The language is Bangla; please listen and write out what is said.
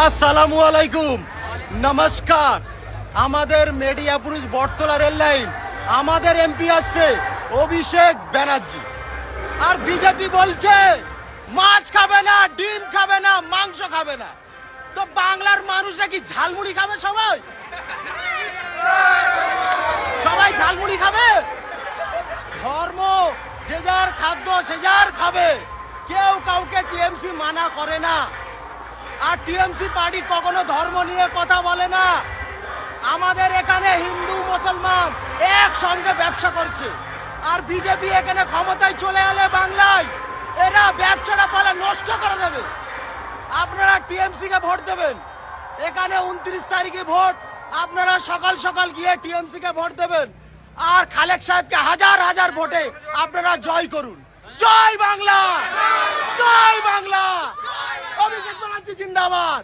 আসসালামু আলাইকুম, নমস্কার। আমাদের মিডিয়া পুরুষ বটতলা রেল লাইন, আমাদের এমপি আসছে অভিষেক ব্যানার্জি। আর বিজেপি বলছে মাছ খাবে না, ডিম খাবে না, মাংস খাবে না। তো বাংলার মানুষরা কি ঝালমুড়ি খাবে? সবাই ঝালমুড়ি খাবে। ধর্ম যে যার খাদ্য সে যার খাবে, কেউ কাউকে টিএমসি মানা করে না। আর টিএমসি পার্টি কখনো ধর্ম নিয়ে কথা বলে না। আমাদের এখানে হিন্দু মুসলমান একসঙ্গে ব্যবসা করছে। আর বিজেপি এখানে ক্ষমতায় চলে এলে বাংলায় এরা ব্যবসাটা বলে নষ্ট করে দেবে। আপনারা টিএমসি কে ভোট দেবেন। এখানে 29 তারিখে ভোট, আপনারা সকাল সকাল গিয়ে টিএমসি কে ভোট দেবেন। আর খালেক সাহেবকে হাজার হাজার ভোটে আপনারা জয় করুন। জয় বাংলা, জয় বাংলা। অভিষেক ব্যানার্জি জিন্দাবাদ।